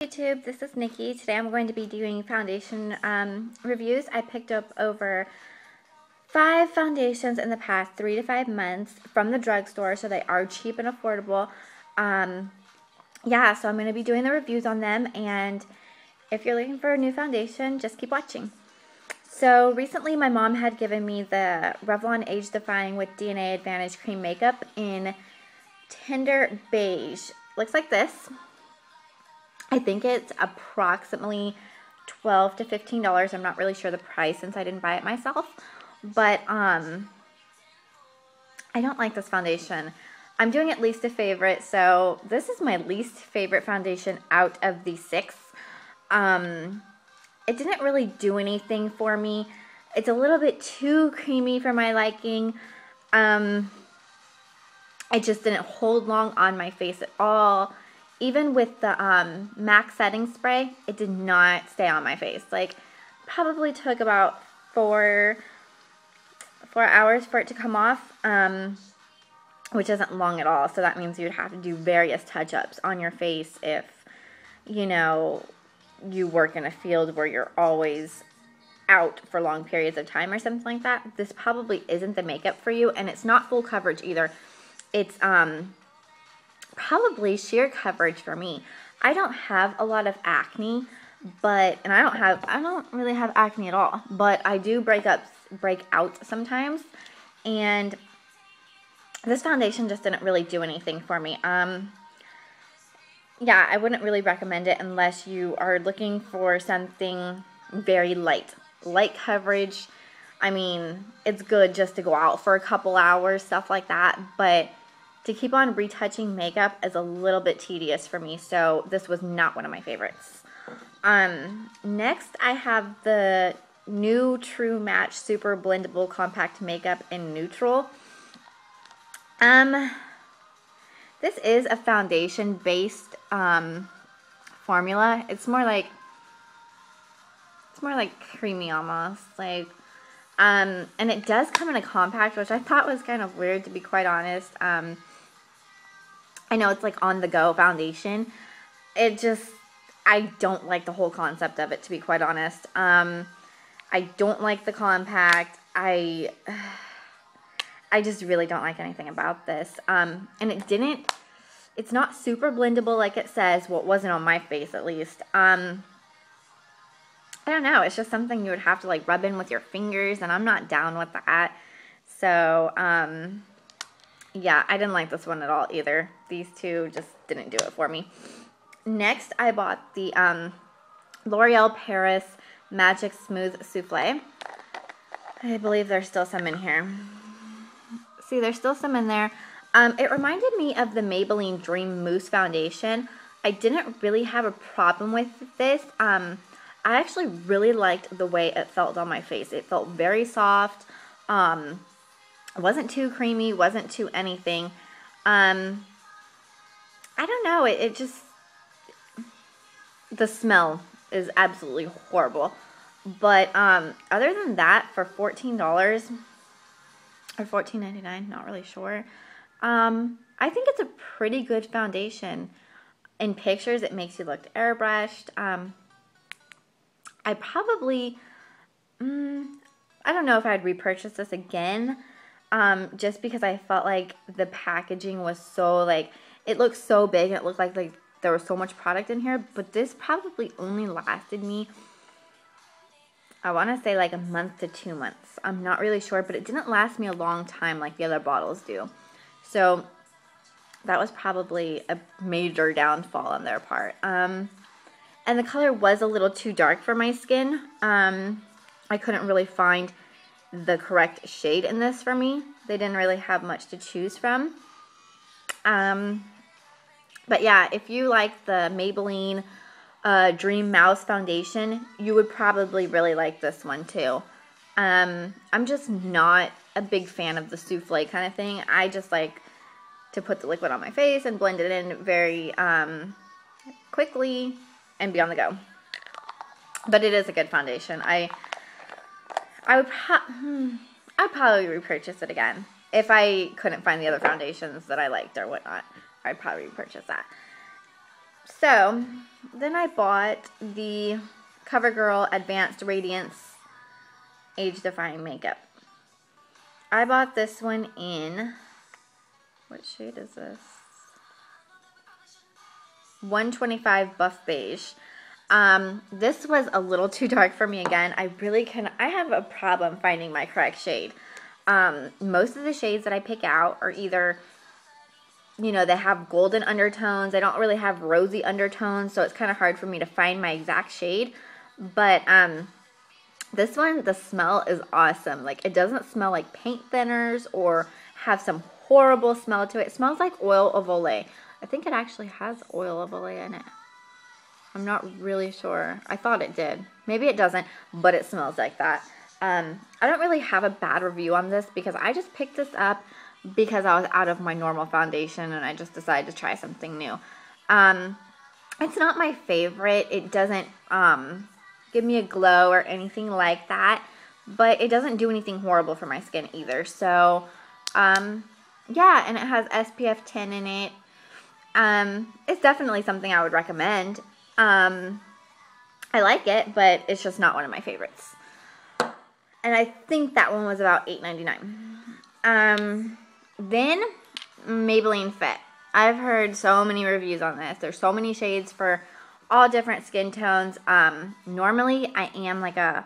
YouTube, this is Nikki. Today I'm going to be doing foundation reviews. I picked up over 5 foundations in the past 3 to 5 months from the drugstore, so they are cheap and affordable. Yeah, so I'm going to be doing the reviews on them, and if you're looking for a new foundation, just keep watching. So recently my mom had given me the Revlon Age Defying with DNA Advantage Cream Makeup in Tender Beige. Looks like this. I think it's approximately $12 to $15. I'm not really sure the price since I didn't buy it myself. But I don't like this foundation. I'm doing at least a favorite, so this is my least favorite foundation out of the 6. It didn't really do anything for me. It's a little bit too creamy for my liking. It just didn't hold long on my face at all. Even with the MAC setting spray, it did not stay on my face. Like, probably took about 4 hours for it to come off, which isn't long at all. So that means you'd have to do various touch-ups on your face if, you know, you work in a field where you're always out for long periods of time or something like that. This probably isn't the makeup for you, and it's not full coverage either. It's probably sheer coverage for me. I don't have a lot of acne, and I don't really have acne at all, but I do break out sometimes, and this foundation just didn't really do anything for me. Yeah, I wouldn't really recommend it unless you are looking for something very light coverage. I mean, it's good just to go out for a couple hours, stuff like that, but to keep on retouching makeup is a little bit tedious for me, so this was not one of my favorites. Next, I have the new True Match Super Blendable Compact Makeup in Neutral. This is a foundation-based formula. It's more like creamy almost, like. And it does come in a compact, which I thought was kind of weird, to be quite honest. I know it's like on-the-go foundation. I don't like the whole concept of it, to be quite honest. I don't like the compact. I just really don't like anything about this. And it's not super blendable like it says. Well, it wasn't on my face, at least. I don't know. It's just something you would have to like rub in with your fingers, and I'm not down with that. So, yeah, I didn't like this one at all either. These two just didn't do it for me. Next, I bought the L'Oreal Paris Magic Smooth Souffle. I believe there's still some in here. See, there's still some in there. It reminded me of the Maybelline Dream Mousse Foundation. I didn't really have a problem with this. I actually really liked the way it felt on my face. It felt very soft. It wasn't too creamy, wasn't too anything. I don't know, it just, the smell is absolutely horrible. But other than that, for $14 or $14.99, not really sure. I think it's a pretty good foundation. In pictures, it makes you look airbrushed. I probably, I don't know if I'd repurchase this again, just because I felt like the packaging was so, like, it looked so big, and it looked like there was so much product in here, but this probably only lasted me, I want to say like a month to 2 months. I'm not really sure, but it didn't last me a long time like the other bottles do. So that was probably a major downfall on their part. And the color was a little too dark for my skin. I couldn't really find the correct shade in this for me. They didn't really have much to choose from. But yeah, if you like the Maybelline Dream Mouse Foundation, you would probably really like this one too. I'm just not a big fan of the souffle kind of thing. I just like to put the liquid on my face and blend it in very quickly and be on the go. But it is a good foundation. I'd probably repurchase it again. If I couldn't find the other foundations that I liked or whatnot, I'd probably repurchase that. So then I bought the CoverGirl Advanced Radiance Age Defying Makeup. I bought this one in, what shade is this? 125 Buff Beige. This was a little too dark for me again. I have a problem finding my correct shade. Most of the shades that I pick out are either, you know, they have golden undertones. They don't really have rosy undertones, so it's kind of hard for me to find my exact shade. But this one, the smell is awesome. Like, it doesn't smell like paint thinners or have some horrible smell to it. It smells like oil of Olay. I think it actually has oil of Olay in it. I'm not really sure. I thought it did. Maybe it doesn't, but it smells like that. I don't really have a bad review on this because I just picked this up because I was out of my normal foundation and I just decided to try something new. It's not my favorite. It doesn't give me a glow or anything like that, but it doesn't do anything horrible for my skin either. So, yeah, and it has SPF 10 in it. It's definitely something I would recommend. I like it, but it's just not one of my favorites. And I think that one was about $8.99. Then Maybelline Fit. I've heard so many reviews on this. There's so many shades for all different skin tones. Normally I am like a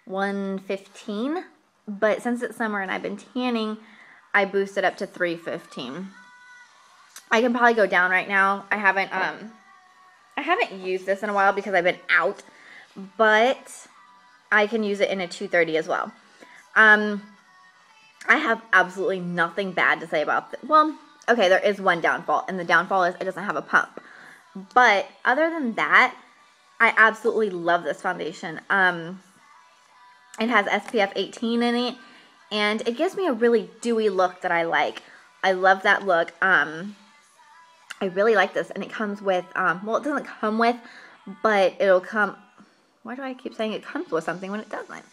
115, but since it's summer and I've been tanning, I boosted up to 315. I can probably go down right now. I haven't used this in a while because I've been out, but I can use it in a 230 as well. I have absolutely nothing bad to say about this. Well, okay, there is one downfall, and the downfall is it doesn't have a pump. But other than that, I absolutely love this foundation. It has SPF 18 in it, and it gives me a really dewy look that I like. I love that look. I really like this, and it comes with, well, it doesn't come with, but it'll come, why do I keep saying it comes with something when it doesn't?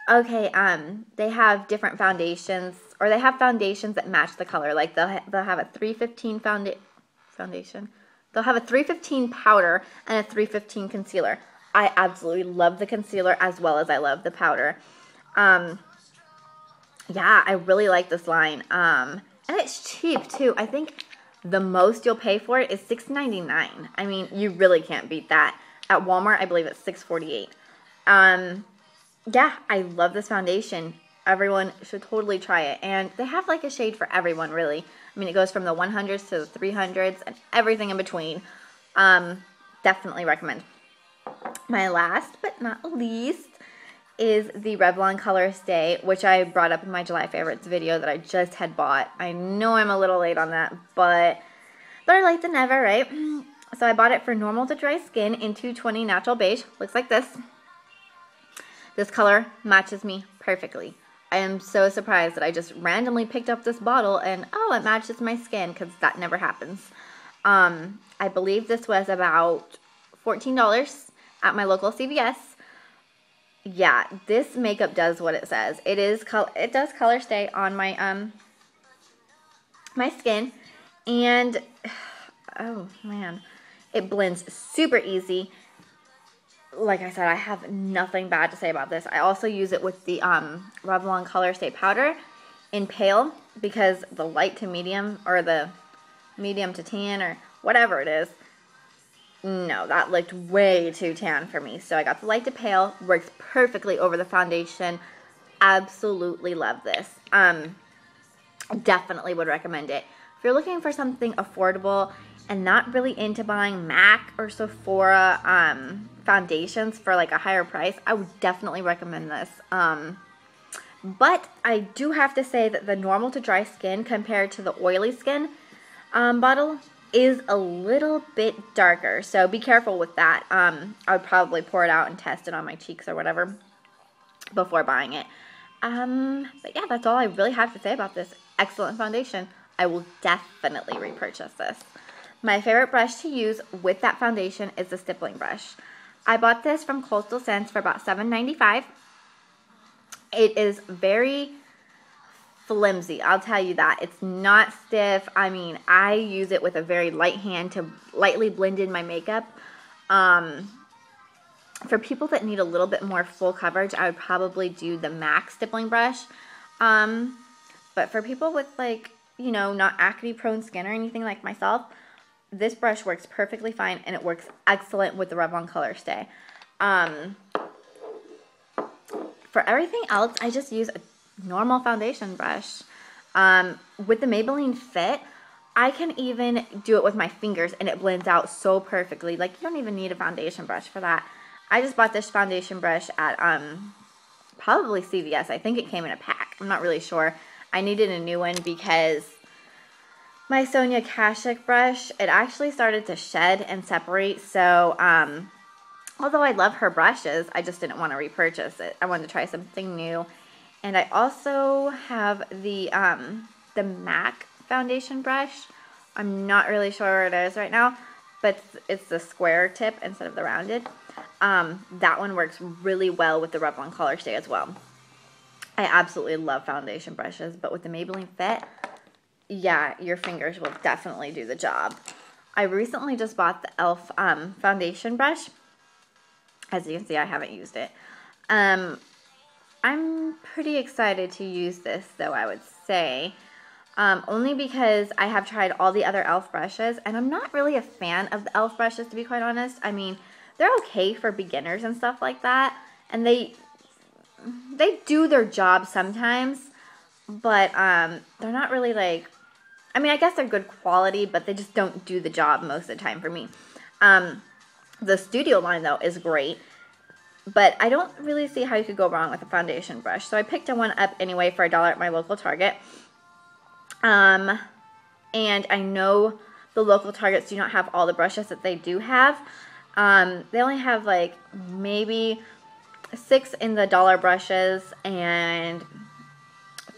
Okay, they have different foundations, or they have foundations that match the color. Like, they'll have a 315 foundation. They'll have a 315 powder and a 315 concealer. I absolutely love the concealer as well as I love the powder. Yeah, I really like this line. And it's cheap, too. I think the most you'll pay for it is $6.99. I mean, you really can't beat that. At Walmart, I believe it's $6.48. Yeah, I love this foundation. Everyone should totally try it. And they have like a shade for everyone, really. I mean, it goes from the 100s to the 300s and everything in between. Definitely recommend. My last but not least is the Revlon ColorStay, which I brought up in my July favorites video that I just had bought. I know I'm a little late on that, but better late than never, right? So I bought it for normal to dry skin in 220 Natural Beige. Looks like this. This color matches me perfectly. I am so surprised that I just randomly picked up this bottle and, oh, it matches my skin, because that never happens. I believe this was about $14 at my local CVS. Yeah, this makeup does what it says. It does ColorStay on my my skin, and oh man, it blends super easy. Like I said, I have nothing bad to say about this. I also use it with the Revlon ColorStay powder in pale, because the light to medium, or the medium to tan, or whatever it is, no, that looked way too tan for me. So I got the light to pale. Works perfectly over the foundation. Absolutely love this. Definitely would recommend it. If you're looking for something affordable and not really into buying MAC or Sephora foundations for like a higher price, I would definitely recommend this. But I do have to say that the normal to dry skin compared to the oily skin bottle is a little bit darker, so be careful with that. I would probably pour it out and test it on my cheeks or whatever before buying it. But yeah, that's all I really have to say about this excellent foundation. I will definitely repurchase this. My favorite brush to use with that foundation is the stippling brush. I bought this from Coastal Scents for about $7.95. It is very flimsy, I'll tell you that. It's not stiff. I mean, I use it with a very light hand to lightly blend in my makeup. For people that need a little bit more full coverage, I would probably do the MAC stippling brush. But for people with, like, you know, not acne prone skin or anything like myself, this brush works perfectly fine, and it works excellent with the Revlon ColorStay. For everything else, I just use a normal foundation brush. With the Maybelline Fit, I can even do it with my fingers, and it blends out so perfectly. Like, you don't even need a foundation brush for that. I just bought this foundation brush at probably CVS. I think it came in a pack. I'm not really sure. I needed a new one because my Sonia Kashuk brush, it actually started to shed and separate. So, although I love her brushes, I just didn't want to repurchase it. I wanted to try something new. And I also have the MAC foundation brush. I'm not really sure where it is right now, but it's the square tip instead of the rounded. That one works really well with the Revlon ColorStay as well. I absolutely love foundation brushes, but with the Maybelline Fit, yeah, your fingers will definitely do the job. I recently just bought the e.l.f. Foundation brush. As you can see, I haven't used it. I'm pretty excited to use this, though, I would say. Only because I have tried all the other e.l.f. brushes, and I'm not really a fan of the e.l.f. brushes, to be quite honest. I mean, they're okay for beginners and stuff like that, and they do their job sometimes, but they're not really like, I mean, I guess they're good quality, but they just don't do the job most of the time for me. The Studio line, though, is great, but I don't really see how you could go wrong with a foundation brush, so I picked one up anyway for $1 at my local Target. And I know the local Targets do not have all the brushes that they do have. They only have like maybe 6 in the dollar brushes and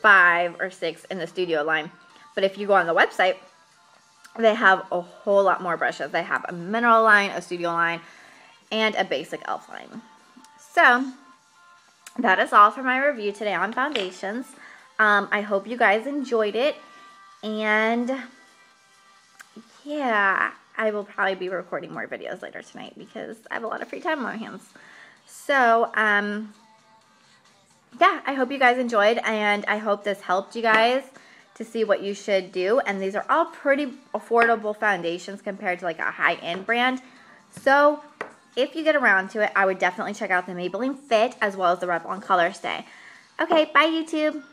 5 or 6 in the Studio line. But if you go on the website, they have a whole lot more brushes. They have a mineral line, a Studio line, and a basic e.l.f. line. So that is all for my review today on foundations. I hope you guys enjoyed it. And yeah, I will probably be recording more videos later tonight because I have a lot of free time on my hands. So, yeah, I hope you guys enjoyed, and I hope this helped you guys to see what you should do. And these are all pretty affordable foundations compared to like a high-end brand. So, if you get around to it, I would definitely check out the Maybelline Fit as well as the Revlon ColorStay. Okay, bye YouTube!